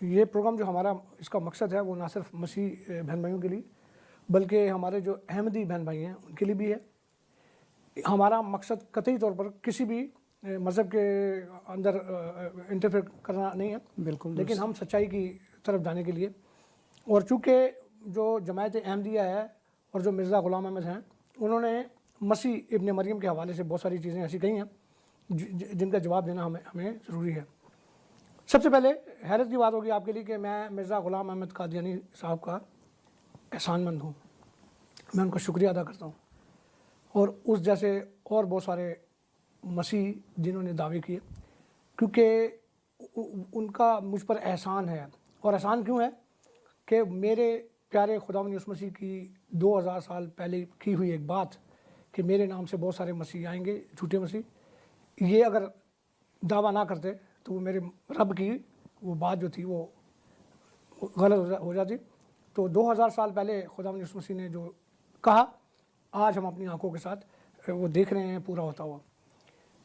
یہ پروگرام جو ہمارا اس کا مقصد ہے وہ نہ صرف مسیح بہن بھائیوں کے لیے بلکہ ہمارے جو احمدی بہن بھائی ہیں ان کے لیے بھی ہے. ہمارا مقصد قطعی طور پر کسی بھی مذہب کے اندر انٹرفیئر کرنا نہیں ہے, بالکل, لیکن ہم سچائی کی طرف جانے کے لیے. اور چونکہ جو جماعت احمدیہ ہے اور جو مرزا غلام احمد ہیں انہوں نے مسیح ابن مریم کے حوالے سے بہت ساری چیزیں ایسی کہی ہیں جن کا جواب دینا ہمیں ضروری ہے. سب سے پہلے حیرت کی بات ہوگی آپ کے لیے کہ میں مرزا غلام احمد قادیانی صاحب کا احسان مند ہوں, میں ان کا شکریہ ادا کرتا ہوں, اور اس جیسے اور بہت سارے مسیح جنہوں نے دعوے کیے, کیونکہ ان کا مجھ پر احسان ہے. اور احسان کیوں ہے کہ میرے پیارے خداوند یسوع مسیح کی 2000 سال پہلے کی ہوئی ایک بات کہ میرے نام سے بہت سارے مسیح آئیں گے, جھوٹے مسیح, یہ اگر دعویٰ نہ کرتے تو وہ میرے رب کی وہ بات جو تھی وہ غلط ہو جاتی. تو 2000 سال پہلے خداوند یسوع مسیح نے جو کہا آج ہم اپنی آنکھوں کے ساتھ وہ دیکھ رہے ہیں پورا ہوتا ہوا.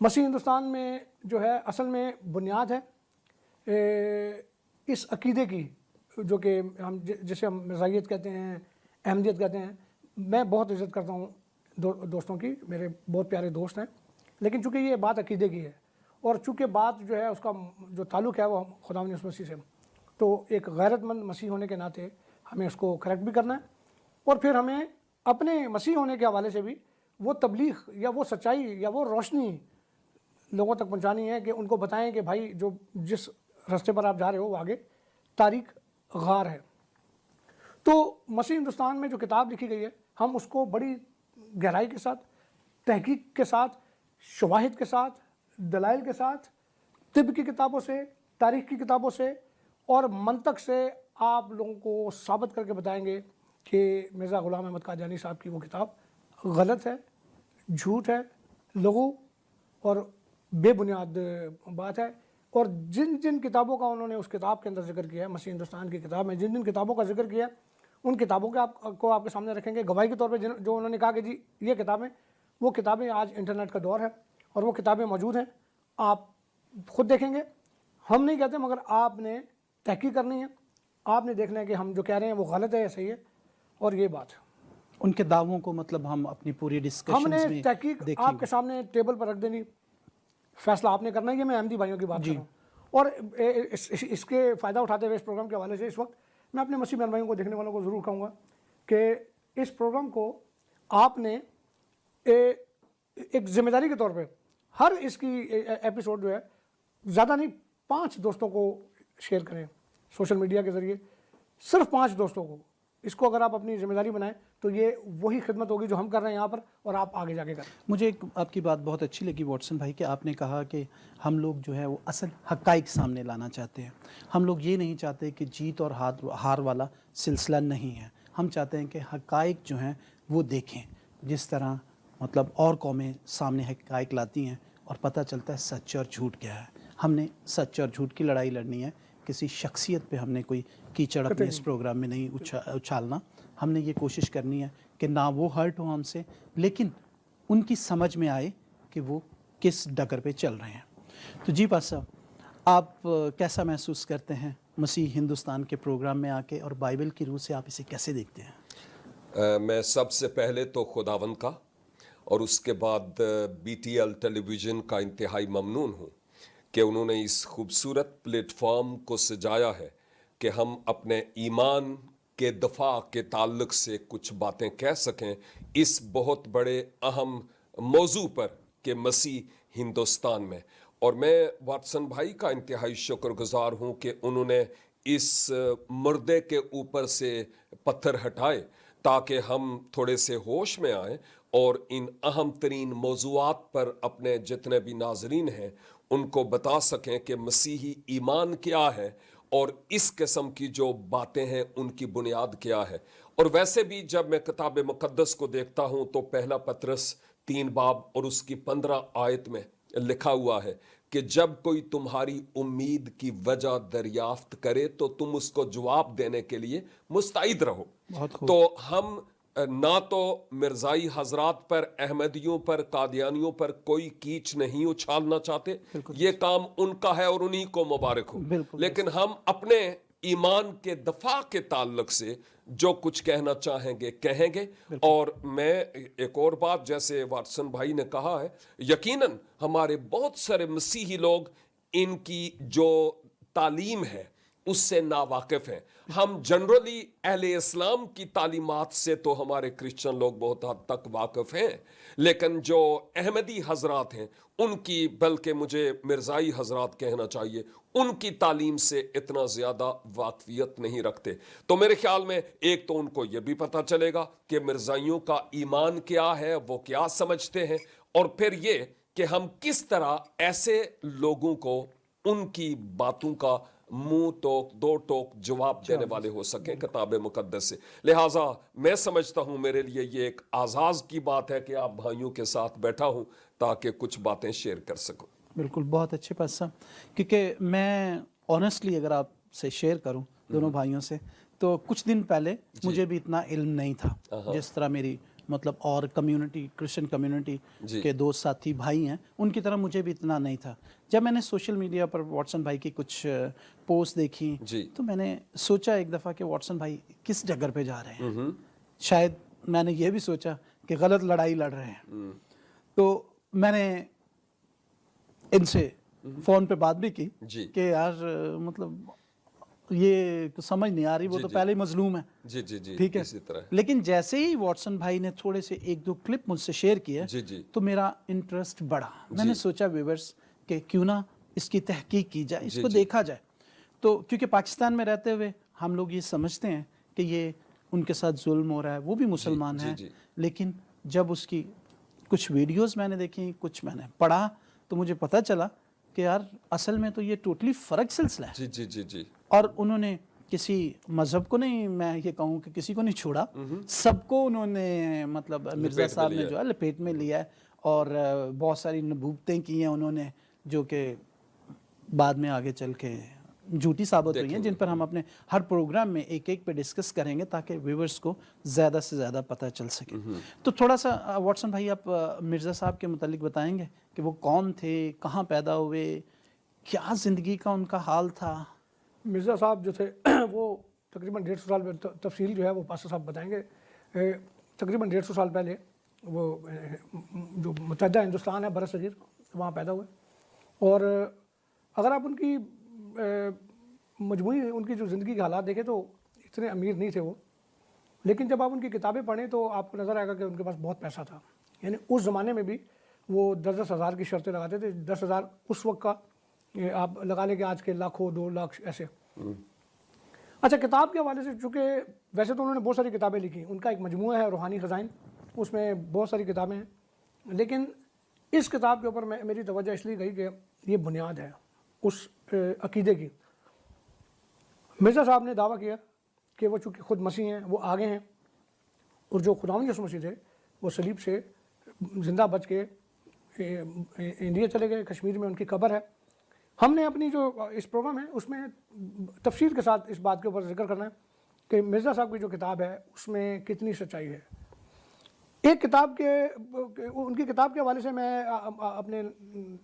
مسیح ہندوستان میں جو ہے اصل میں بنیاد ہے اس عقیدے کی جو کہ ہم جسے ہم مرزائیت کہتے ہیں, احمدیت کہتے ہیں. میں بہت عزت کرتا ہوں دوستوں کی, میرے بہت پیارے دوست ہیں, لیکن چونکہ یہ بات عقیدے کی ہے اور چونکہ بات جو ہے اس کا جو تعلق ہے وہ خداوند یسوع مسیح سے, تو ایک غیرت مند مسیح ہونے کے ناطے ہمیں اس کو کریکٹ بھی کرنا ہے, اور پھر ہمیں اپنے مسیح ہونے کے حوالے سے بھی وہ تبلیغ یا وہ سچائی یا وہ روشنی لوگوں تک پہنچانی ہے کہ ان کو بتائیں کہ بھائی جو جس راستے پر آپ جا رہے ہو وہ آگے تاریک غار ہے. تو مسیح ہندوستان میں جو کتاب لکھی گئی ہے ہم اس کو بڑی گہرائی کے ساتھ, تحقیق کے ساتھ, شواہد کے ساتھ, دلائل کے ساتھ, طب کی کتابوں سے, تاریخ کی کتابوں سے اور منطق سے آپ لوگوں کو ثابت کر کے بتائیں گے کہ مرزا غلام احمد قادیانی صاحب کی وہ کتاب غلط ہے, جھوٹ ہے, لغو اور بے بنیاد بات ہے. اور جن جن کتابوں کا انہوں نے اس کتاب کے اندر ذکر کیا ہے, مسیح ہندوستان کی کتاب میں جن جن کتابوں کا ذکر کیا ہے ان کتابوں کو آپ کے سامنے رکھیں گے گواہی کے طور پہ. جو انہوں نے کہا کہ جی یہ کتابیں, وہ کتابیں آج انٹرنیٹ کا دور ہے اور وہ کتابیں موجود ہیں, آپ خود دیکھیں گے. ہم نہیں کہتے مگر آپ نے تحقیق کرنی ہے, آپ نے دیکھنا ہے کہ ہم جو کہہ رہے ہیں وہ غلط ہے یا صحیح ہے. اور یہ بات ان کے دعووں کو مطلب ہم اپنی پوری ہم ڈسکشنز نے میں تحقیق دیکھیں آپ کے سامنے ٹیبل پر رکھ دینی, فیصلہ آپ نے کرنا ہے. یہ میں احمدی بھائیوں کی بات کر رہا ہوں. اور اس کے فائدہ اٹھاتے ہوئے اس پروگرام کے حوالے سے اس وقت میں اپنے مسیح بہن بھائیوں کو دیکھنے والوں کو ضرور کہوں گا کہ اس پروگرام کو آپ نے ایک ذمہ داری کے طور پہ ہر اس کی ایپیسوڈ جو ہے زیادہ نہیں 5 دوستوں کو شیئر کریں سوشل میڈیا کے ذریعے, صرف 5 دوستوں کو. اس کو اگر آپ اپنی ذمہ داری بنائیں تو یہ وہی خدمت ہوگی جو ہم کر رہے ہیں یہاں پر, اور آپ آگے جا کے کریں. مجھے ایک آپ کی بات بہت اچھی لگی واٹسن بھائی کہ آپ نے کہا کہ ہم لوگ جو ہے وہ اصل حقائق سامنے لانا چاہتے ہیں. ہم لوگ یہ نہیں چاہتے کہ جیت اور ہار والا سلسلہ نہیں ہے. ہم چاہتے ہیں کہ حقائق جو ہیں وہ دیکھیں, جس طرح مطلب اور قومیں سامنے حقائق لاتی ہیں اور پتہ چلتا ہے سچ اور جھوٹ کیا ہے. ہم نے سچ اور جھوٹ کی لڑائی لڑنی ہے, کسی شخصیت پہ ہم نے کوئی کیچڑ اپنے اس پروگرام میں نہیں اچھالنا. ہم نے یہ کوشش کرنی ہے کہ نہ وہ ہرٹ ہو ہم سے, لیکن ان کی سمجھ میں آئے کہ وہ کس ڈگر پہ چل رہے ہیں. تو جی پاسا, آپ کیسا محسوس کرتے ہیں مسیح ہندوستان کے پروگرام میں آ کے, اور بائبل کی روح سے آپ اسے کیسے دیکھتے ہیں؟ میں سب سے پہلے تو خداوند کا اور اس کے بعد BTL ٹیلی ویژن کا انتہائی ممنون ہوں کہ انہوں نے اس خوبصورت پلیٹ فارم کو سجایا ہے کہ ہم اپنے ایمان کے دفاع کے تعلق سے کچھ باتیں کہہ سکیں اس بہت بڑے اہم موضوع پر کہ مسیح ہندوستان میں. اور میں واٹسن بھائی کا انتہائی شکر گزار ہوں کہ انہوں نے اس مردے کے اوپر سے پتھر ہٹائے تاکہ ہم تھوڑے سے ہوش میں آئیں اور ان اہم ترین موضوعات پر اپنے جتنے بھی ناظرین ہیں ان کو بتا سکیں کہ مسیحی ایمان کیا ہے اور اس قسم کی جو باتیں ہیں ان کی بنیاد کیا ہے. اور ویسے بھی جب میں کتاب مقدس کو دیکھتا ہوں تو پہلا پطرس 3 باب اور اس کی 15 آیت میں لکھا ہوا ہے کہ جب کوئی تمہاری امید کی وجہ دریافت کرے تو تم اس کو جواب دینے کے لیے مستعد رہو. تو ہم نہ تو مرزائی حضرات پر, احمدیوں پر, قادیانیوں پر کوئی کیچ نہیں اچھالنا چاہتے, یہ کام ان کا ہے اور انہی کو مبارک ہو, لیکن ہم اپنے ایمان کے دفاع کے تعلق سے جو کچھ کہنا چاہیں گے کہیں گے. اور میں ایک اور بات جیسے واٹسن بھائی نے کہا ہے, یقیناً ہمارے بہت سارے مسیحی لوگ ان کی جو تعلیم ہے اس سے ناواقف ہیں. ہم جنرلی اہل اسلام کی تعلیمات سے تو ہمارے کرسچن لوگ بہت حد تک واقف ہیں, لیکن جو احمدی حضرات ہیں ان کی, بلکہ مجھے مرزائی حضرات کہنا چاہیے, ان کی تعلیم سے اتنا زیادہ واقفیت نہیں رکھتے. تو میرے خیال میں ایک تو ان کو یہ بھی پتہ چلے گا کہ مرزائیوں کا ایمان کیا ہے, وہ کیا سمجھتے ہیں, اور پھر یہ کہ ہم کس طرح ایسے لوگوں کو ان کی باتوں کا منہ ٹوک دو ٹوک جواب دینے والے ہو سکیں کتاب مقدس سے. لہٰذا میں سمجھتا ہوں میرے لیے یہ ایک اعزاز کی بات ہے کہ آپ بھائیوں کے ساتھ بیٹھا ہوں تاکہ کچھ باتیں شیئر کر سکوں. بالکل, بہت اچھے پاس صاحب, کیونکہ میں آنیسٹلی اگر آپ سے شیئر کروں دونوں بھائیوں سے, تو کچھ دن پہلے مجھے بھی اتنا علم نہیں تھا جس طرح میری مطلب اور کمیونٹی, کرسچن کمیونٹی کے دوست ساتھی بھائی ہیں, ان کی طرح مجھے بھی اتنا نہیں تھا. جب میں نے سوشل میڈیا پر واٹسن بھائی کی کچھ پوسٹ دیکھی تو میں نے سوچا ایک دفعہ کہ واٹسن بھائی کس ڈگر پہ جا رہے ہیں. شاید میں نے یہ بھی سوچا کہ غلط لڑائی لڑ رہے ہیں. تو میں نے ان سے فون پہ بات بھی کی کہ یار مطلب یہ سمجھ نہیں آ رہی, وہ تو پہلے ہی مظلوم ہے. ٹھیک ہے, لیکن جیسے ہی واٹسن بھائی نے تھوڑے سے ایک دو کلپ مجھ سے شیئر کیے تو میرا انٹرسٹ بڑھا. میں نے سوچا ویورز کہ کیوں نہ اس کی تحقیق کی جائے, اس کو دیکھا جائے. تو کیونکہ پاکستان میں رہتے ہوئے ہم لوگ یہ سمجھتے ہیں کہ یہ ان کے ساتھ ظلم ہو رہا ہے, وہ بھی مسلمان ہیں, لیکن جب اس کی کچھ ویڈیوز میں نے دیکھی, کچھ میں نے پڑھا, تو مجھے پتہ چلا کہ یار اصل میں تو یہ ٹوٹلی فرق سلسلہ ہے. اور انہوں نے کسی مذہب کو نہیں, میں یہ کہوں کہ کسی کو نہیں چھوڑا, سب کو انہوں نے مطلب مرزا صاحب نے جو ہے لپیٹ میں لیا ہے, اور بہت ساری نبوتیں کی ہیں انہوں نے جو کہ بعد میں آگے چل کے جھوٹی ثابت ہوئی ہیں, جن پر ہم اپنے ہر پروگرام میں ایک ایک پہ ڈسکس کریں گے تاکہ ویورز کو زیادہ سے زیادہ پتہ چل سکے. تو تھوڑا سا واٹسن بھائی آپ مرزا صاحب کے متعلق بتائیں گے کہ وہ کون تھے, کہاں پیدا ہوئے, کیا زندگی کا ان کا حال تھا؟ مرزا صاحب جو تھے وہ تقریباً 150 سال میں, تفصیل جو ہے وہ پاسٹر صاحب بتائیں گے. تقریباً 150 سال پہلے وہ جو متحدہ ہندوستان ہے بر صغیر, وہاں پیدا ہوئے. اور اگر آپ ان کی مجموعی ان کی جو زندگی کے حالات دیکھیں تو اتنے امیر نہیں تھے وہ, لیکن جب آپ ان کی کتابیں پڑھیں تو آپ کو نظر آئے گا کہ ان کے پاس بہت پیسہ تھا. یعنی اس زمانے میں بھی وہ 10-10 ہزار کی شرطیں لگاتے تھے. 10 ہزار اس وقت کا, آپ لگا لیں کہ آج کے لاکھوں 2 لاکھ ایسے. اچھا, کتاب کے حوالے سے چونکہ ویسے تو انہوں نے بہت ساری کتابیں لکھی, ان کا ایک مجموعہ ہے روحانی خزائن, اس میں بہت ساری کتابیں ہیں, لیکن اس کتاب کے اوپر میری توجہ اس لیے گئی کہ یہ بنیاد ہے اس عقیدے کی. مرزا صاحب نے دعویٰ کیا کہ وہ چونکہ خود مسیح ہیں, وہ آگے ہیں, اور جو خداوند یسوع مسیح تھے وہ صلیب سے زندہ بچ کے انڈیا چلے گئے, کشمیر میں ان کی قبر ہے. ہم نے اپنی جو اس پروگرام ہے اس میں تفصیل کے ساتھ اس بات کے اوپر ذکر کرنا ہے کہ مرزا صاحب کی جو کتاب ہے اس میں کتنی سچائی ہے. ایک کتاب کے ان کی کتاب کے حوالے سے میں اپنے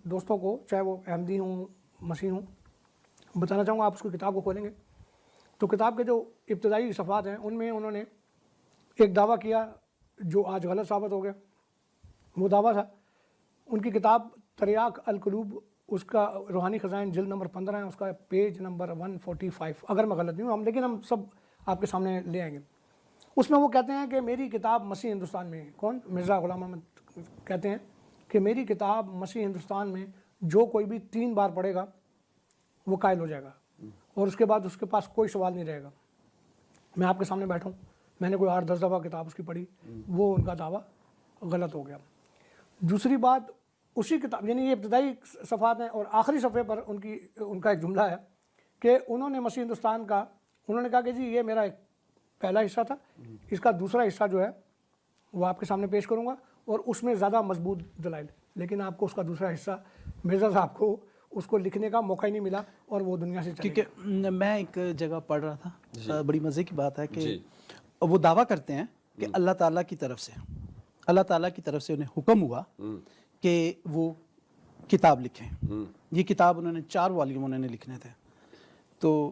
دوستوں کو, چاہے وہ احمدی ہوں مسیح ہوں, بتانا چاہوں گا. آپ اس کو کتاب کو کھولیں گے تو کتاب کے جو ابتدائی صفحات ہیں ان میں انہوں نے ایک دعویٰ کیا جو آج غلط ثابت ہو گیا. وہ دعویٰ تھا, ان کی کتاب تریاق القلوب, اس کا روحانی خزائن جلد نمبر 15 ہے, اس کا پیج نمبر 145, اگر میں غلط نہیں ہوں, لیکن ہم سب آپ کے سامنے لے آئیں گے. اس میں وہ کہتے ہیں کہ میری کتاب مسیح ہندوستان میں, کون, مرزا غلام احمد کہتے ہیں کہ میری کتاب مسیح ہندوستان میں جو کوئی بھی 3 بار پڑھے گا وہ قائل ہو جائے گا, اور اس کے بعد اس کے پاس کوئی سوال نہیں رہے گا. میں آپ کے سامنے بیٹھا ہوں, میں نے کوئی 8-10 دفعہ کتاب اس کی پڑھی, وہ ان کا دعویٰ غلط ہو گیا. دوسری بات, اسی کتاب, یعنی یہ ابتدائی صفحات ہیں, اور آخری صفحے پر ان کا ایک جملہ ہے کہ انہوں نے مسیح ہندوستان کا, انہوں نے کہا کہ جی یہ میرا ایک پہلا حصہ تھا, اس کا دوسرا حصہ جو ہے وہ آپ کے سامنے پیش کروں گا, اور اس میں زیادہ مضبوط دلائل, لیکن آپ کو اس کا دوسرا حصہ, مرزا صاحب کو اس کو لکھنے کا موقع ہی نہیں ملا اور وہ دنیا سے چلے گئے. کیونکہ میں ایک جگہ پڑھ رہا تھا, بڑی مزے کی بات ہے کہ وہ دعویٰ کرتے ہیں کہ اللہ تعالیٰ کی طرف سے انہیں حکم ہوا کہ وہ کتاب لکھیں. یہ کتاب انہوں نے 4 والیوم انہوں نے لکھنے تھے. تو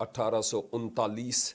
1839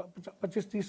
25-30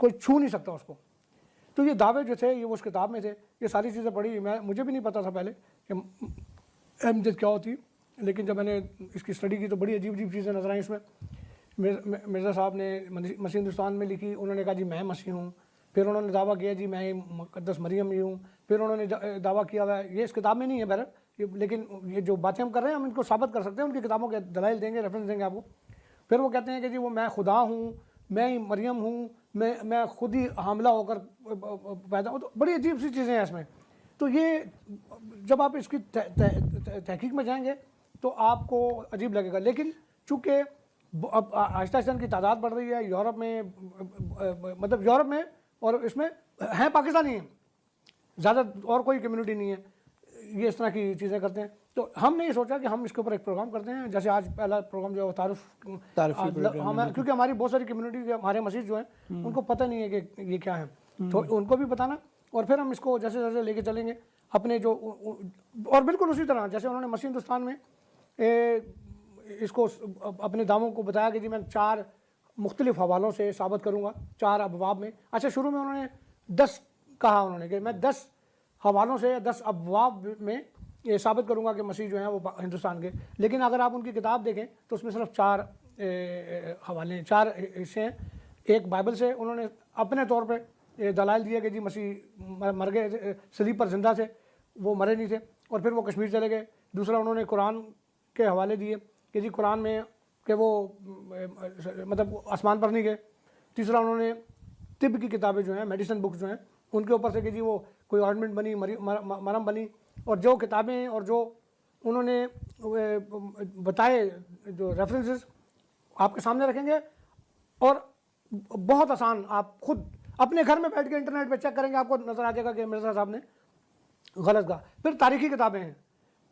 کوئی چھو نہیں سکتا اس کو. تو یہ دعوے جو تھے یہ وہ اس کتاب میں تھے. یہ ساری چیزیں پڑھی مجھے بھی نہیں پتا تھا پہلے کہ احمدیت کیا ہوتی ہے, لیکن جب میں نے اس کی اسٹڈی کی تو بڑی عجیب عجیب چیزیں نظر آئیں اس میں. مرزا صاحب نے مسیح ہندوستان میں لکھی, انہوں نے کہا جی میں مسیح ہوں. پھر انہوں نے دعویٰ کیا جی میں مقدس مریم ہی ہوں. پھر انہوں نے دعویٰ کیا ہوا ہے, یہ اس کتاب میں نہیں ہے بہرحال, لیکن یہ جو باتیں ہم کر رہے ہیں ہم ان کو ثابت کر سکتے ہیں, ان کی کتابوں کے دلائل دیں گے, ریفرنس دیں گے آپ کو. پھر وہ کہتے ہیں کہ جی وہ میں خدا ہوں, میں ہی مریم ہوں, میں خود ہی حاملہ ہو کر پیدا ہوں. تو بڑی عجیب سی چیزیں ہیں اس میں. تو یہ جب آپ اس کی تحقیق میں جائیں گے تو آپ کو عجیب لگے گا. لیکن چونکہ اب آہستہ آہستہ ان کی تعداد بڑھ رہی ہے یورپ میں, مطلب یورپ میں اور اس میں ہیں پاکستانی ہیں زیادہ, اور کوئی کمیونٹی نہیں ہے, یہ اس طرح کی چیزیں کرتے ہیں. تو ہم نے یہ سوچا کہ ہم اس کے اوپر ایک پروگرام کرتے ہیں, جیسے آج پہلا پروگرام جو ہے وہ تعارفی پروگرام ہے, کیونکہ ہماری بہت ساری کمیونٹی کے ہمارے مسیح جو ہیں ان کو پتہ نہیں ہے کہ یہ کیا ہے, تو ان کو بھی بتانا. اور پھر ہم اس کو جیسے جیسے لے کے چلیں گے اپنے جو, اور بالکل اسی طرح جیسے انہوں نے مسیح ہندوستان میں اس کو اپنے دعووں کو بتایا کہ جی میں 4 مختلف حوالوں سے ثابت کروں گا 4 ابواب میں. اچھا شروع میں انہوں نے 10 کہا, انہوں نے کہ میں 10 حوالوں سے 10 ابواب میں یہ ثابت کروں گا کہ مسیح جو ہیں وہ ہندوستان کے. لیکن اگر آپ ان کی کتاب دیکھیں تو اس میں صرف 4 حوالے ہیں, 4 حصے ہیں. ایک بائبل سے انہوں نے اپنے طور پہ دلائل دیا کہ جی مسیح مر گئے, صلیب پر زندہ تھے, وہ مرے نہیں تھے. اور پھر وہ کشمیر چلے گئے. دوسرا انہوں نے قرآن کے حوالے دیے کہ جی قرآن میں کہ وہ مطلب آسمان پر نہیں گئے. تیسرا انہوں نے طب کی کتابیں جو ہیں, میڈیسن بکس جو ہیں, ان کے اوپر سے کہ جی وہ کوئی آرنمنٹ بنی, مرم بنی. اور جو کتابیں اور جو انہوں نے بتائے جو ریفرنسز آپ کے سامنے رکھیں گے, اور بہت آسان, آپ خود اپنے گھر میں بیٹھ کے انٹرنیٹ پہ چیک کریں گے, آپ کو نظر آ جائے گا کہ مرزا صاحب نے غلط کہا. پھر تاریخی کتابیں ہیں,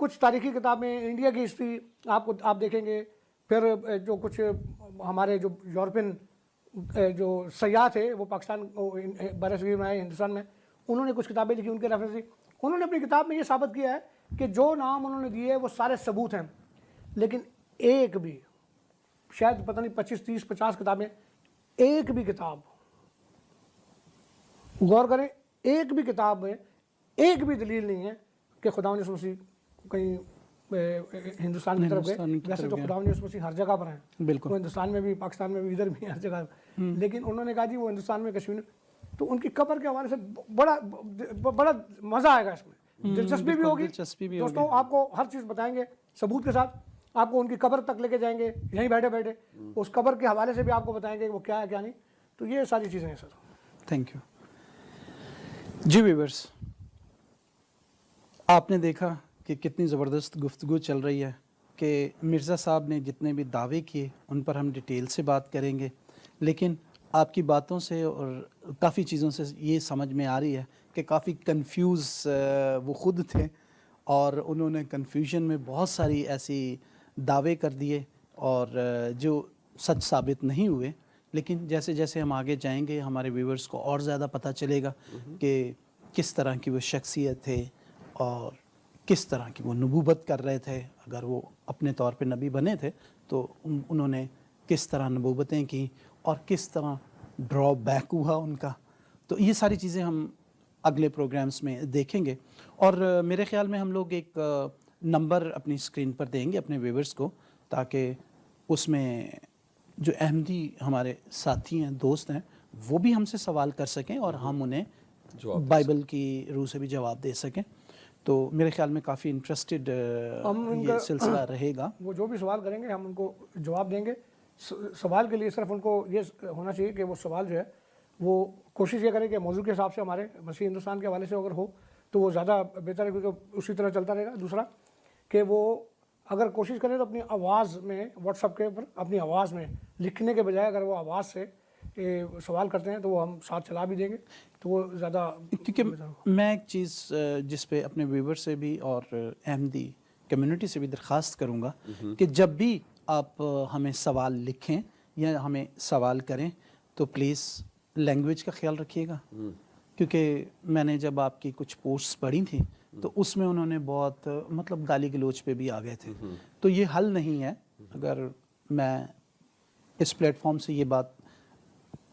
کچھ تاریخی کتابیں انڈیا کی ہسٹری آپ دیکھیں گے. پھر جو کچھ ہمارے جو یورپین جو سیاح تھے وہ پاکستان برصغیر میں آئے, ہندوستان میں, انہوں نے کچھ کتابیں لکھی, ان کے ریفرنس دی. انہوں نے اپنی کتاب میں یہ ثابت کیا ہے کہ جو نام انہوں نے دیے وہ سارے ثبوت ہیں, لیکن ایک بھی, شاید پتہ نہیں 25 30 50 کتابیں, ایک بھی کتاب, غور کریں, ایک بھی کتاب میں ایک بھی دلیل نہیں ہے کہ خداوند یسوع مسیح کہیں ہندوستان کی طرف گئے. ویسے تو خداوند یسوع مسیح ہر جگہ پر ہیں, بالکل, وہ ہندوستان میں بھی, پاکستان میں بھی, ادھر بھی, ہر جگہ. لیکن انہوں نے کہا جی وہ ہندوستان میں, کشمیر. تو ان کی قبر کے حوالے سے بڑا مزہ آئے گا اس میں, دلچسپی بھی ہوگی. دوستوں آپ کو ہر چیز بتائیں گے ثبوت کے ساتھ, آپ کو ان کی قبر تک لے کے جائیں گے یہیں بیٹھے بیٹھے, اس قبر کے حوالے سے بھی آپ کو بتائیں گے وہ کیا ہے کیا نہیں. تو یہ ساری چیزیں ہیں سر. Thank you. جی ویورز, آپ نے دیکھا کہ کتنی زبردست گفتگو چل رہی ہے کہ مرزا صاحب نے جتنے بھی دعوے کیے ان پر ہم ڈیٹیل سے بات کریں گے, لیکن آپ کی باتوں سے اور کافی چیزوں سے یہ سمجھ میں آ رہی ہے کہ کافی کنفیوز وہ خود تھے, اور انہوں نے کنفیوژن میں بہت ساری ایسی دعوے کر دیے اور جو سچ ثابت نہیں ہوئے. لیکن جیسے جیسے ہم آگے جائیں گے ہمارے ویورز کو اور زیادہ پتہ چلے گا کہ کس طرح کی وہ شخصیت تھے اور کس طرح کی وہ نبوت کر رہے تھے. اگر وہ اپنے طور پہ نبی بنے تھے تو انہوں نے کس طرح نبوتیں کی اور کس طرح ڈرا بیک ہوا ان کا. تو یہ ساری چیزیں ہم اگلے پروگرامز میں دیکھیں گے. اور میرے خیال میں ہم لوگ ایک نمبر اپنی اسکرین پر دیں گے اپنے ویورز کو, تاکہ اس میں جو احمدی ہمارے ساتھی ہیں, دوست ہیں, وہ بھی ہم سے سوال کر سکیں اور ہم انہیں بائبل کی روح سے بھی جواب دے سکیں. تو میرے خیال میں کافی انٹرسٹڈ یہ سلسلہ رہے گا. وہ جو بھی سوال کریں گے ہم ان کو جواب دیں گے. سوال کے لیے صرف ان کو یہ ہونا چاہیے کہ وہ سوال جو ہے وہ کوشش یہ کریں کہ موضوع کے حساب سے ہمارے مسیح ہندوستان کے حوالے سے اگر ہو تو وہ زیادہ بہتر ہے, کیونکہ اسی طرح چلتا رہے گا. دوسرا کہ وہ اگر کوشش کریں تو اپنی آواز میں, واٹس ایپ کے اوپر اپنی آواز میں لکھنے کے بجائے اگر وہ آواز سے سوال کرتے ہیں تو وہ ہم ساتھ چلا بھی دیں گے, تو وہ زیادہ. کیونکہ میں ایک چیز جس پہ اپنے ویور سے بھی اور احمدی کمیونٹی سے بھی درخواست کروں گا کہ جب بھی آپ ہمیں سوال لکھیں یا ہمیں سوال کریں تو پلیز لینگویج کا خیال رکھیے گا, کیونکہ میں نے جب آپ کی کچھ پوسٹس پڑھی تھیں تو اس میں انہوں نے بہت مطلب گالی گلوچ پہ بھی آ گئے تھے. تو یہ حل نہیں ہے. اگر میں اس پلیٹ فارم سے یہ بات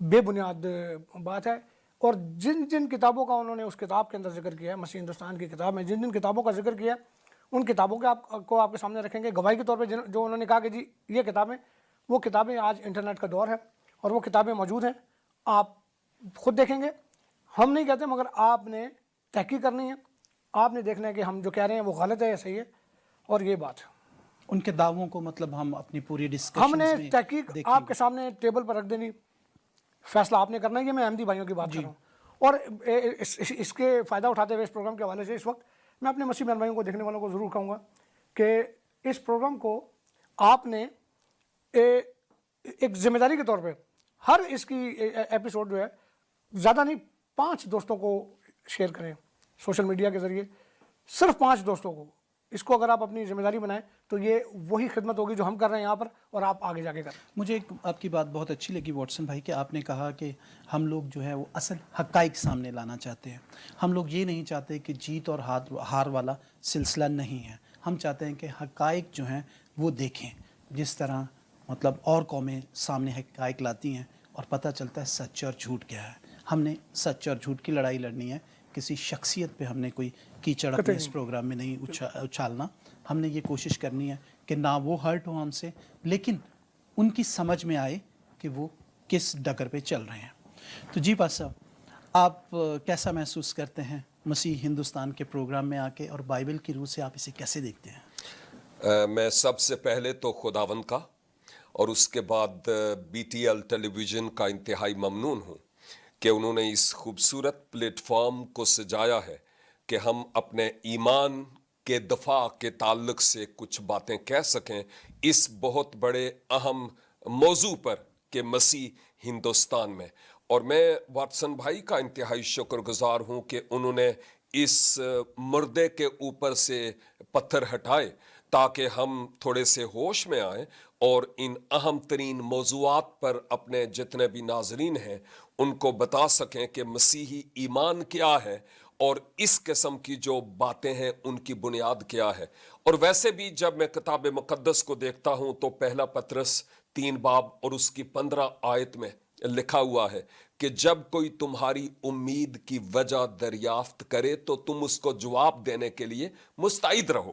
بے بنیاد بات ہے. اور جن جن کتابوں کا انہوں نے اس کتاب کے اندر ذکر کیا ہے, مسیح ہندوستان کی کتاب میں جن جن کتابوں کا ذکر کیا ہے, ان کتابوں کو آپ کے سامنے رکھیں گے گواہی کے طور پہ. جو انہوں نے کہا کہ جی یہ کتابیں, وہ کتابیں آج انٹرنیٹ کا دور ہے اور وہ کتابیں موجود ہیں, آپ خود دیکھیں گے. ہم نہیں کہتے, مگر آپ نے تحقیق کرنی ہے, آپ نے دیکھنا ہے کہ ہم جو کہہ رہے ہیں وہ غلط ہے یا صحیح ہے. اور یہ بات ان کے دعووں کو مطلب ہم اپنی پوری ہم ڈسکشن نے میں تحقیق دیکھیں آپ کے سامنے ٹیبل پر رکھ دینی, فیصلہ آپ نے کرنا ہے. یہ میں احمدی بھائیوں کی بات کر رہا ہوں. اور اس کے فائدہ اٹھاتے ہوئے اس پروگرام کے حوالے سے اس وقت میں اپنے مسیح بہن بھائیوں کو, دیکھنے والوں کو ضرور کہوں گا کہ اس پروگرام کو آپ نے ایک ذمہ داری کے طور پہ ہر اس کی ایپیسوڈ جو ہے زیادہ نہیں 5 دوستوں کو شیئر کریں سوشل میڈیا کے ذریعے, صرف 5 دوستوں کو. اس کو اگر آپ اپنی ذمہ داری بنائیں تو یہ وہی خدمت ہوگی جو ہم کر رہے ہیں یہاں پر, اور آپ آگے جا کے کریں. مجھے ایک آپ کی بات بہت اچھی لگی واٹسن بھائی کہ آپ نے کہا کہ ہم لوگ جو ہے وہ اصل حقائق سامنے لانا چاہتے ہیں. ہم لوگ یہ نہیں چاہتے کہ جیت اور ہار والا سلسلہ نہیں ہے. ہم چاہتے ہیں کہ حقائق جو ہیں وہ دیکھیں, جس طرح مطلب اور قومیں سامنے حقائق لاتی ہیں اور پتہ چلتا ہے سچ اور جھوٹ کیا ہے. ہم نے سچ اور جھوٹ کی لڑائی لڑنی ہے, کسی شخصیت پہ ہم نے کوئی کیچڑ اپنے اس پروگرام میں نہیں اچھالنا. ہم نے یہ کوشش کرنی ہے کہ نہ وہ ہرٹ ہو ہم سے, لیکن ان کی سمجھ میں آئے کہ وہ کس ڈگر پہ چل رہے ہیں. تو جی پاس صاحب, آپ کیسا محسوس کرتے ہیں مسیح ہندوستان کے پروگرام میں آ کے, اور بائبل کی روح سے آپ اسے کیسے دیکھتے ہیں؟ میں سب سے پہلے تو خداوند کا اور اس کے بعد بی ٹی ایل ٹیلی ویژن کا انتہائی ممنون ہوں کہ انہوں نے اس خوبصورت پلیٹ فارم کو سجایا ہے کہ ہم اپنے ایمان کے دفاع کے تعلق سے کچھ باتیں کہہ سکیں اس بہت بڑے اہم موضوع پر کہ مسیح ہندوستان میں. اور میں واٹسن بھائی کا انتہائی شکر گزار ہوں کہ انہوں نے اس مردے کے اوپر سے پتھر ہٹائے تاکہ ہم تھوڑے سے ہوش میں آئیں اور ان اہم ترین موضوعات پر اپنے جتنے بھی ناظرین ہیں ان کو بتا سکیں کہ مسیحی ایمان کیا ہے اور اس قسم کی جو باتیں ہیں ان کی بنیاد کیا ہے. اور ویسے بھی جب میں کتاب مقدس کو دیکھتا ہوں تو پہلا پطرس 3 باب اور اس کی 15 آیت میں لکھا ہوا ہے کہ جب کوئی تمہاری امید کی وجہ دریافت کرے تو تم اس کو جواب دینے کے لیے مستعد رہو.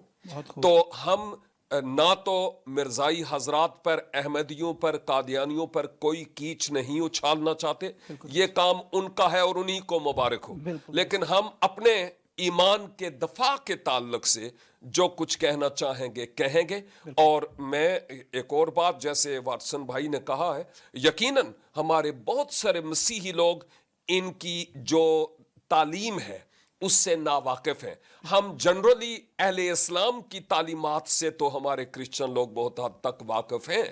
تو ہم نہ تو مرزائی حضرات پر, احمدیوں پر, قادیانیوں پر کوئی کیچ نہیں اچھالنا چاہتے, یہ کام ان کا ہے اور انہی کو مبارک ہو, لیکن ہم اپنے ایمان کے دفاع کے تعلق سے جو کچھ کہنا چاہیں گے کہیں گے. اور میں ایک اور بات, جیسے واٹسن بھائی نے کہا ہے, یقیناً ہمارے بہت سارے مسیحی لوگ ان کی جو تعلیم ہے اس سے ناواقف ہیں. ہم جنرلی اہل اسلام کی تعلیمات سے تو ہمارے کرسچن لوگ بہت حد تک واقف ہیں,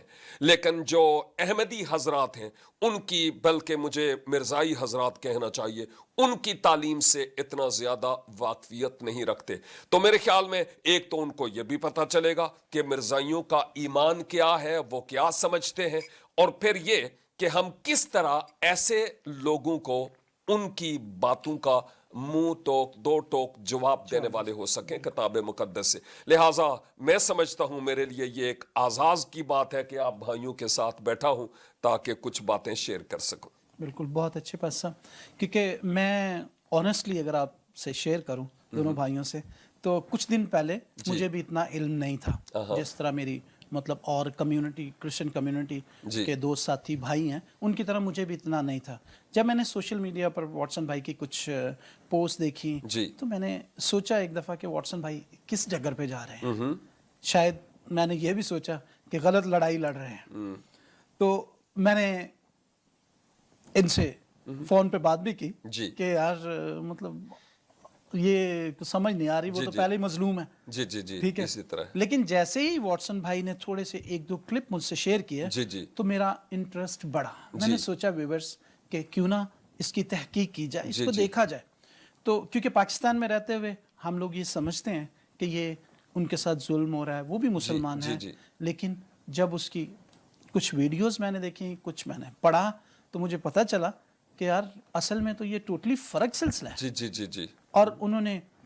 لیکن جو احمدی حضرات ہیں ان کی, بلکہ مجھے مرزائی حضرات کہنا چاہیے, ان کی تعلیم سے اتنا زیادہ واقفیت نہیں رکھتے. تو میرے خیال میں ایک تو ان کو یہ بھی پتہ چلے گا کہ مرزائیوں کا ایمان کیا ہے, وہ کیا سمجھتے ہیں, اور پھر یہ کہ ہم کس طرح ایسے لوگوں کو ان کی باتوں کا منہ ٹوک دو ٹوک جواب دینے والے ہو سکیں کتاب مقدس سے. لہٰذا میں سمجھتا ہوں میرے لیے یہ ایک اعزاز کی بات ہے کہ آپ بھائیوں کے ساتھ بیٹھا ہوں تاکہ کچھ باتیں شیئر کر سکوں. بالکل, بہت اچھے پاس صاحب, کیونکہ میں آنیسٹلی اگر آپ سے شیئر کروں دونوں بھائیوں سے, تو کچھ دن پہلے مجھے بھی اتنا علم نہیں تھا جس طرح میری مطلب اور کمیونٹی, کرسچن کمیونٹی کے دوست ساتھی بھائی ہیں ان کی طرح مجھے بھی اتنا نہیں تھا. جب میں نے سوشل میڈیا پر واٹسن بھائی کی کچھ پوسٹ دیکھی تو میں نے سوچا ایک دفعہ کہ واٹسن بھائی کس ڈگر پہ جا رہے ہیں. شاید میں نے یہ بھی سوچا کہ غلط لڑائی لڑ رہے ہیں. تو میں نے ان سے فون پہ بات بھی کی کہ یار مطلب یہ تو سمجھ نہیں آ رہی, وہ تو پہلے ہی مظلوم ہے. جی جی جی, ٹھیک ہے, اسی طرح. لیکن جیسے ہی واٹسن بھائی نے تھوڑے سے 1-2 کلپ مجھ سے شیئر کیے تو میرا انٹرسٹ بڑھا. میں نے سوچا ویورز کہ کیوں نہ اس کی تحقیق کی جائے, اس کو دیکھا جائے. تو کیونکہ پاکستان میں رہتے ہوئے ہم لوگ یہ سمجھتے ہیں کہ یہ ان کے ساتھ ظلم ہو رہا ہے, وہ بھی مسلمان ہیں, لیکن جب اس کی کچھ ویڈیوز میں نے دیکھی, کچھ میں نے پڑھا, تو مجھے پتہ چلا کہ یار اصل میں تو یہ ٹوٹلی فرق سلسلہ ہے. جی جی جی جی. اور انہوں نے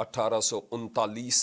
1839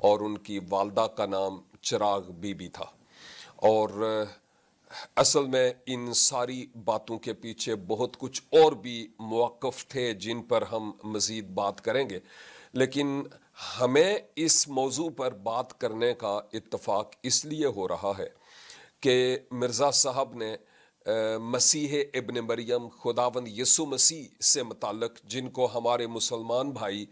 اور ان کی والدہ کا نام چراغ بی بی تھا. اور اصل میں ان ساری باتوں کے پیچھے بہت کچھ اور بھی مواقف تھے جن پر ہم مزید بات کریں گے، لیکن ہمیں اس موضوع پر بات کرنے کا اتفاق اس لیے ہو رہا ہے کہ مرزا صاحب نے مسیح ابن مریم خداوند یسوع مسیح سے متعلق، جن کو ہمارے مسلمان بھائی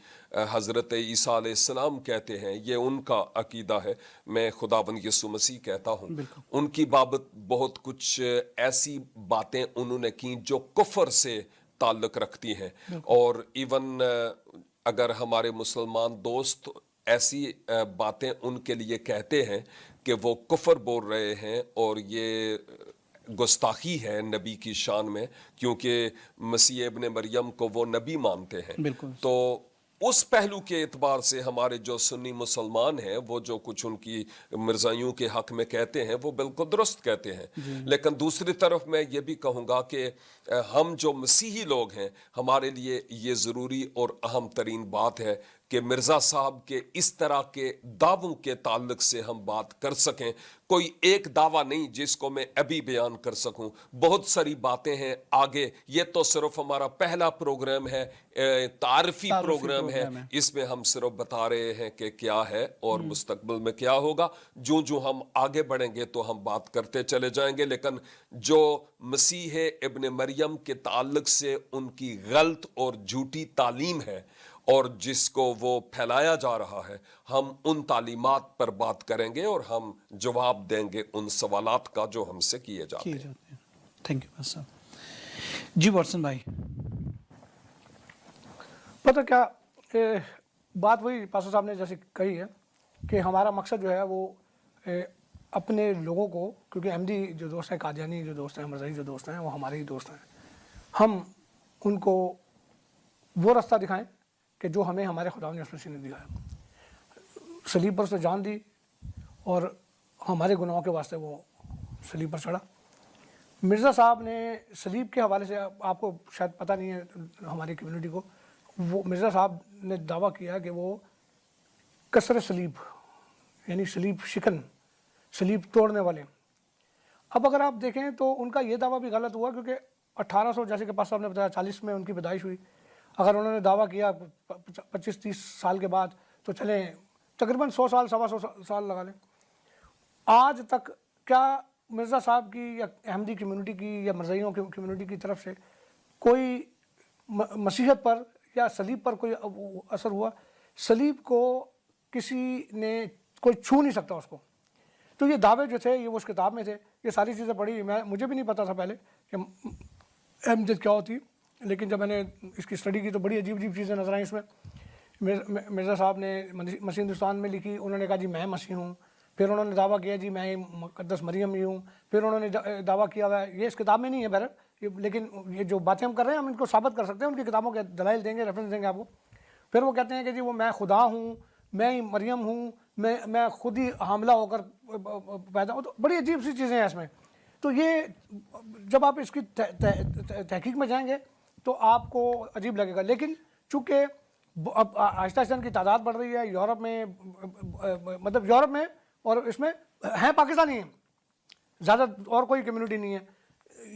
حضرت عیسیٰ علیہ السلام کہتے ہیں، یہ ان کا عقیدہ ہے، میں خداوند یسوع مسیح کہتا ہوں، ان کی بابت بہت کچھ ایسی باتیں انہوں نے کی جو کفر سے تعلق رکھتی ہیں. اور ایون اگر ہمارے مسلمان دوست ایسی باتیں ان کے لیے کہتے ہیں کہ وہ کفر بول رہے ہیں اور یہ گستاخی ہے نبی کی شان میں، کیونکہ مسیح ابن مریم کو وہ نبی مانتے ہیں، بالکل. تو اس پہلو کے اعتبار سے ہمارے جو سنی مسلمان ہیں وہ جو کچھ ان کی مرزائیوں کے حق میں کہتے ہیں وہ بالکل درست کہتے ہیں. لیکن دوسری طرف میں یہ بھی کہوں گا کہ ہم جو مسیحی لوگ ہیں، ہمارے لیے یہ ضروری اور اہم ترین بات ہے کہ مرزا صاحب کے اس طرح کے دعووں کے تعلق سے ہم بات کر سکیں. کوئی ایک دعویٰ نہیں جس کو میں ابھی بیان کر سکوں، بہت ساری باتیں ہیں آگے. یہ تو صرف ہمارا پہلا پروگرام ہے، تعارفی پروگرام ہے، اس میں ہم صرف بتا رہے ہیں کہ کیا ہے اور مستقبل میں کیا ہوگا. جو ہم آگے بڑھیں گے تو ہم بات کرتے چلے جائیں گے. لیکن جو مسیح ابن مریم کے تعلق سے ان کی غلط اور جھوٹی تعلیم ہے اور جس کو وہ پھیلایا جا رہا ہے، ہم ان تعلیمات پر بات کریں گے اور ہم جواب دیں گے ان سوالات کا جو ہم سے کیے جاتے ہیں. تھینک یو پاسٹر صاحب. جی واٹسن بھائی، پتہ کیا بات وہی پاسٹر صاحب نے جیسے کہی ہے کہ ہمارا مقصد جو ہے وہ اپنے لوگوں کو، کیونکہ احمدی جو دوست ہیں، قادیانی جو دوست ہیں، مرزائی جو دوست ہیں، وہ ہمارے ہی دوست ہیں، ہم ان کو وہ راستہ دکھائیں کہ جو ہمیں ہمارے خدا نے مسیح نے دکھایا. صلیب پر اس نے جان دی اور ہمارے گناہوں کے واسطے وہ صلیب پر چڑھا. مرزا صاحب نے صلیب کے حوالے سے، آپ کو شاید پتہ نہیں ہے ہماری کمیونٹی کو، وہ مرزا صاحب نے دعویٰ کیا کہ وہ کسر صلیب یعنی صلیب شکن، صلیب توڑنے والے. اب اگر آپ دیکھیں تو ان کا یہ دعویٰ بھی غلط ہوا، کیونکہ 1800 جیسے کہ پاس صاحب نے بتایا 40 میں ان کی پیدائش ہوئی. اگر انہوں نے دعویٰ کیا 25-30 سال کے بعد، تو چلیں تقریباً 100 سال 125 سال لگا لیں. آج تک کیا مرزا صاحب کی یا احمدی کمیونٹی کی یا مرزائیوں کی کمیونٹی کی طرف سے کوئی مسیحیت پر یا صلیب پر کوئی اثر ہوا؟ صلیب کو کسی نے کوئی چھو نہیں سکتا اس کو. تو یہ دعوے جو تھے یہ وہ اس کتاب میں تھے. یہ ساری چیزیں پڑھی، مجھے بھی نہیں پتا تھا پہلے کہ احمدیت کیا ہوتی، لیکن جب میں نے اس کی اسٹڈی کی تو بڑی عجیب عجیب چیزیں نظر آئیں اس میں. مرزا صاحب نے مسیح ہندوستان میں لکھی، انہوں نے کہا جی میں مسیح ہوں. پھر انہوں نے دعویٰ کیا جی میں مقدس مریم ہی ہوں. پھر انہوں نے دعویٰ کیا ہوا ہے، یہ اس کتاب میں نہیں ہے بہرحال، لیکن یہ جو باتیں ہم کر رہے ہیں ہم ان کو ثابت کر سکتے ہیں، ان کی کتابوں کے دلائل دیں گے، ریفرنس دیں گے آپ کو. پھر وہ کہتے ہیں کہ جی وہ میں خدا ہوں، میں ہی مریم ہوں، میں خود ہی حاملہ ہو کر پیدا ہوں. تو بڑی عجیب سی چیزیں ہیں اس میں. تو یہ جب آپ اس کی تحقیق میں جائیں گے تو آپ کو عجیب لگے گا. لیکن چونکہ اب آہستہ آہستہ ان کی تعداد بڑھ رہی ہے یورپ میں، مطلب یورپ میں اور اس میں ہیں پاکستانی ہیں زیادہ، اور کوئی کمیونٹی نہیں ہے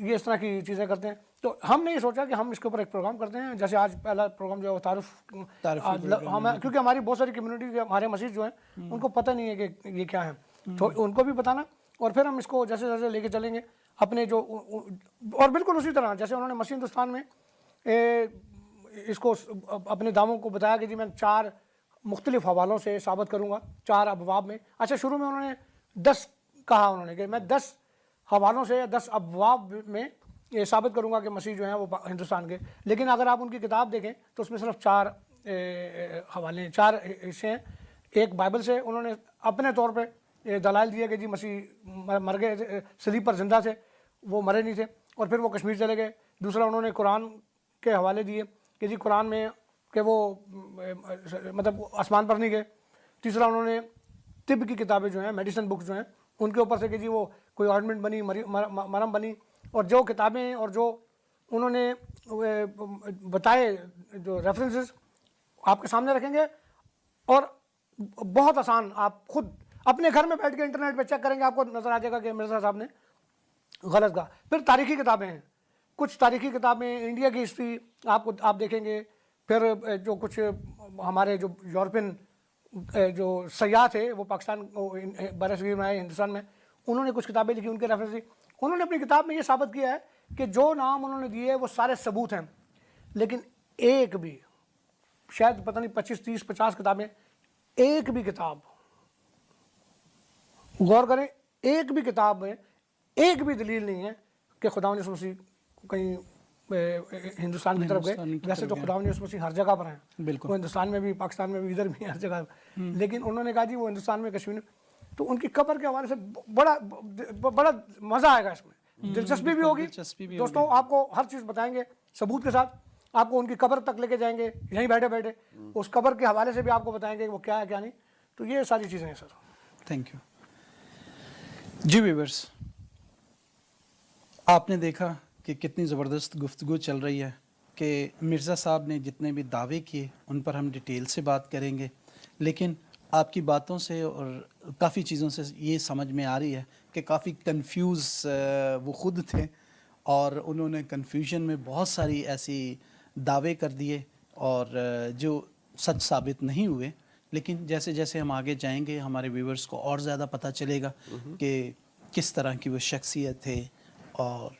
یہ اس طرح کی چیزیں کرتے ہیں. تو ہم نے یہ سوچا کہ ہم اس کے اوپر ایک پروگرام کرتے ہیں. جیسے آج پہلا پروگرام جو ہے وہ تعارف، کیونکہ ہماری بہت ساری کمیونٹی کے ہمارے مسیح جو ہیں ان کو پتہ نہیں ہے کہ یہ کیا ہے، تو ان کو بھی بتانا. اور پھر ہم اس کو جیسے جیسے لے کے چلیں گے اپنے جو، اور بالکل اسی طرح جیسے انہوں نے مسیح ہندوستان میں اس کو اپنے دعووں کو بتایا کہ جی میں 4 مختلف حوالوں سے ثابت کروں گا 4 ابواب میں. اچھا شروع میں انہوں نے 10 کہا، انہوں نے کہ میں 10 حوالوں سے 10 ابواب میں یہ ثابت کروں گا کہ مسیح جو ہیں وہ ہندوستان کے. لیکن اگر آپ ان کی کتاب دیکھیں تو اس میں صرف 4 حوالے ہیں، 4 حصے ہیں. ایک بائبل سے انہوں نے اپنے طور پہ دلائل دیا کہ جی مسیح مر گئے، صلیب پر زندہ تھے، وہ مرے نہیں تھے. اور پھر وہ کشمیر چلے گئے. دوسرا انہوں نے قرآن کے حوالے دیے کہ جی قرآن میں کہ وہ مطلب آسمان پر نہیں گئے. تیسرا انہوں نے طب کی کتابیں جو ہیں، میڈیسن بکس جو ہیں، ان کے اوپر سے کہ جی وہ کوئی آرنمنٹ بنی، مرم بنی. اور جو کتابیں اور جو انہوں نے بتائے جو ریفرنسز آپ کے سامنے رکھیں گے. اور بہت آسان, آپ خود اپنے گھر میں بیٹھ کے انٹرنیٹ پہ چیک کریں گے, آپ کو نظر آ جائے گا کہ مرزا صاحب نے غلط کہا. پھر تاریخی کتابیں ہیں, کچھ تاریخی کتابیں انڈیا کی ہسٹری آپ دیکھیں گے. پھر جو کچھ ہمارے جو یورپین جو سیاح تھے وہ پاکستان برصغیر میں آئے, ہندوستان میں, انہوں نے کچھ کتابیں لکھی, ان کے ریفرنس دی. انہوں نے اپنی کتاب میں یہ ثابت کیا ہے کہ جو نام انہوں نے دیے وہ سارے ثبوت ہیں, لیکن ایک بھی, شاید پتہ نہیں 25 30 50 کتابیں, ایک بھی کتاب, غور کریں, ایک بھی کتاب میں ایک بھی دلیل نہیں ہے کہ خداوند یسوع مسیح کہیں ہندوستان کی طرف گئے. ویسے تو خداوند یسوع مسیح ہر جگہ پر ہیں, وہ ہندوستان میں بھی, پاکستان میں بھی, ادھر بھی, ہر جگہ. لیکن انہوں نے کہا جی وہ ہندوستان میں, کشمیر میں. تو ان کی قبر کے حوالے سے بڑا مزہ آئے گا اس میں, دلچسپی بھی ہوگی. دوستوں آپ کو ہر چیز بتائیں گے ثبوت کے ساتھ, آپ کو ان کی قبر تک لے کے جائیں گے یہیں بیٹھے بیٹھے, اس قبر کے حوالے سے بھی آپ کو بتائیں گے وہ کیا ہے کیا نہیں. تو یہ ساری چیزیں ہیں سر. Thank you. جی ویورز, آپ نے دیکھا کہ کتنی زبردست گفتگو چل رہی ہے کہ مرزا صاحب نے جتنے بھی دعوے کیے ان پر ہم ڈیٹیل سے بات کریں گے, لیکن آپ کی باتوں سے اور کافی چیزوں سے یہ سمجھ میں آ رہی ہے کہ کافی کنفیوز وہ خود تھے, اور انہوں نے کنفیوژن میں بہت ساری ایسی دعوے کر دیے اور جو سچ ثابت نہیں ہوئے. لیکن جیسے جیسے ہم آگے جائیں گے ہمارے ویورز کو اور زیادہ پتہ چلے گا کہ کس طرح کی وہ شخصیت تھے اور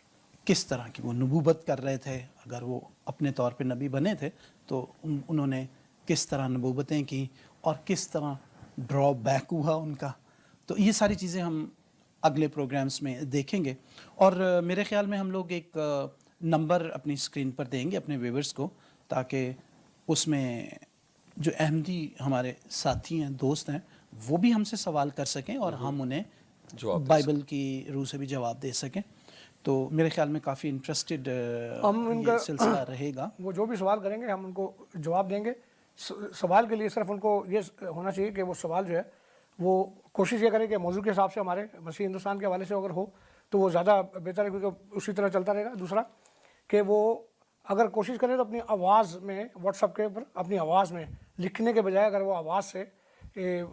کس طرح کی وہ نبوت کر رہے تھے. اگر وہ اپنے طور پہ نبی بنے تھے تو انہوں نے کس طرح نبوتیں کی اور کس طرح ڈرا بیک ہوا ان کا. تو یہ ساری چیزیں ہم اگلے پروگرامز میں دیکھیں گے. اور میرے خیال میں ہم لوگ ایک نمبر اپنی اسکرین پر دیں گے اپنے ویورز کو, تاکہ اس میں جو احمدی ہمارے ساتھی ہیں, دوست ہیں, وہ بھی ہم سے سوال کر سکیں اور ہم انہیں بائبل کی روح سے بھی جواب دے سکیں. تو میرے خیال میں کافی انٹرسٹڈ یہ سلسلہ رہے گا. وہ جو بھی سوال کریں گے ہم ان کو جواب دیں گے. سوال کے لیے صرف ان کو یہ ہونا چاہیے کہ وہ سوال جو ہے وہ کوشش یہ کریں کہ موضوع کے حساب سے ہمارے مسیح ہندوستان کے حوالے سے اگر ہو تو وہ زیادہ بہتر ہے, کیونکہ اسی طرح چلتا رہے گا. دوسرا کہ وہ اگر کوشش کریں تو اپنی آواز میں, واٹس ایپ کے اوپر اپنی آواز میں لکھنے کے بجائے اگر وہ آواز سے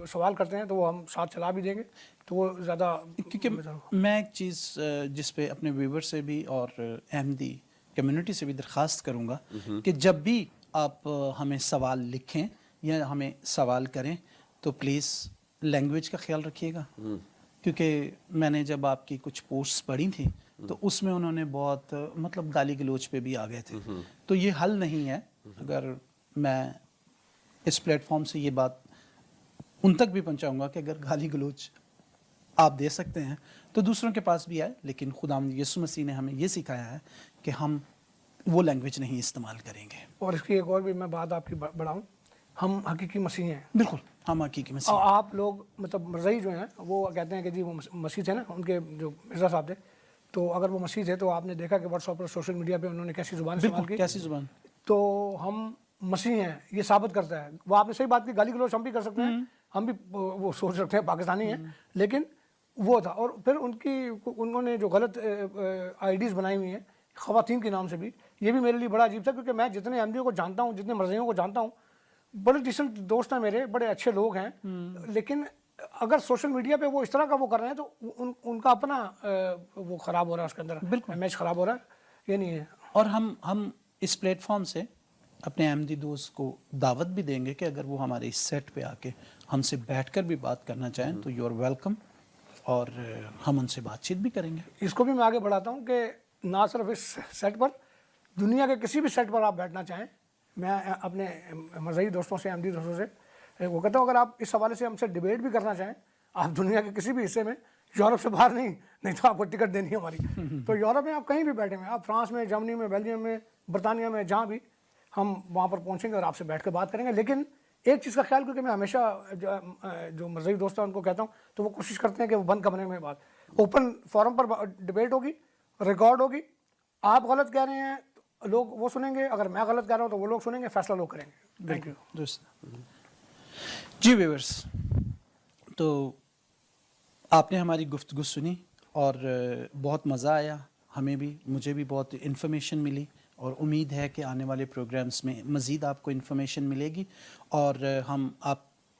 سوال کرتے ہیں تو وہ ہم ساتھ چلا بھی دیں گے, تو وہ زیادہ. کیونکہ میں ایک چیز جس پہ اپنے ویور سے بھی اور احمدی کمیونٹی سے بھی درخواست کروں گا کہ جب بھی آپ ہمیں سوال لکھیں یا ہمیں سوال کریں تو پلیز لینگویج کا خیال رکھیے گا. کیونکہ میں نے جب آپ کی کچھ پوسٹس پڑھی تھیں تو اس میں انہوں نے بہت مطلب گالی گلوچ پہ بھی آ گئے تھے. تو یہ حل نہیں ہے. اگر میں اس پلیٹ فارم سے یہ بات ان تک بھی پہنچاؤں گا کہ اگر گالی گلوچ آپ دے سکتے ہیں تو دوسروں کے پاس بھی آئے, لیکن خداوند یسوع مسیح نے ہمیں یہ سکھایا ہے کہ ہم وہ لینگویج نہیں استعمال کریں گے. اور اس کی ایک اور بھی میں بات آپ کی بڑھاؤں, ہم حقیقی مسیح ہیں. بالکل ہم حقیقی مسیح. آپ لوگ مطلب مرزائی جو ہیں وہ کہتے ہیں کہ جی وہ مسیح تھے نا, ان کے جو مرزا صاحب تھے, تو اگر وہ مسیح تھے تو آپ نے دیکھا کہ واٹس ایپ پر, سوشل میڈیا پہ انہوں نے کیسی زبان استعمال کی. کیسی زبان. تو ہم مسیح ہیں یہ ثابت کرتا ہے. وہ آپ نے صحیح بات کی, گالی گلوچ ہم بھی کر سکتے ہیں, ہم بھی وہ سوچ رکھتے ہیں پاکستانی ہیں, لیکن وہ تھا. اور پھر انہوں نے جو غلط آئی ڈیز بنائی ہوئی ہیں خواتین کے نام سے بھی, یہ بھی میرے لیے بڑا عجیب تھا. کیونکہ میں جتنے احمدیوں کو جانتا ہوں, جتنے مرزائیوں کو جانتا ہوں, بڑے ڈیسنٹ دوست ہیں میرے, بڑے اچھے لوگ ہیں, لیکن اگر سوشل میڈیا پہ وہ اس طرح کا وہ کر رہے ہیں تو ان کا اپنا وہ خراب ہو رہا ہے, اس کے اندر امیج خراب ہو رہا ہے. یہ نہیں ہے. اور ہم اس پلیٹ فارم سے اپنے احمدی دوست کو دعوت بھی دیں گے کہ اگر وہ ہمارے اس سیٹ پہ آ کے ہم سے بیٹھ کر بھی بات کرنا چاہیں تو یو آر ویلکم, اور ہم ان سے بات چیت بھی کریں گے. اس کو بھی میں آگے بڑھاتا ہوں کہ نہ صرف اس سیٹ پر, دنیا کے کسی بھی سیٹ پر آپ بیٹھنا چاہیں, میں اپنے مذہبی دوستوں سے, احمدی دوستوں سے وہ کہتا ہوں اگر آپ اس حوالے سے ہم سے ڈیبیٹ بھی کرنا چاہیں, آپ دنیا کے کسی بھی حصے میں, یورپ سے باہر نہیں تو آپ کو ٹکٹ دینی ہے ہماری. تو یورپ میں آپ کہیں بھی بیٹھے ہوئے, آپ فرانس میں, جرمنی میں, بیلجیم میں, برطانیہ میں, جہاں بھی, ہم وہاں پر پہنچیں گے اور آپ سے بیٹھ کے بات کریں گے. لیکن ایک چیز کا خیال, کیونکہ میں ہمیشہ جو مذہبی دوست ہیں ان کو کہتا ہوں, تو وہ کوشش کرتے ہیں کہ وہ بند کمرے میں بات, اوپن فورم پر ڈیبیٹ ہوگی, ریکارڈ ہوگی. آپ غلط کہہ رہے ہیں لوگ وہ سنیں گے, اگر میں غلط کہہ رہا ہوں تو وہ لوگ سنیں گے, فیصلہ لوگ کریں گے. Thank you. جی ویورز, تو آپ نے ہماری گفتگو سنی اور بہت مزہ آیا ہمیں بھی, مجھے بھی بہت انفارمیشن ملی, اور امید ہے کہ آنے والے پروگرامز میں مزید آپ کو انفارمیشن ملے گی, اور ہم آپ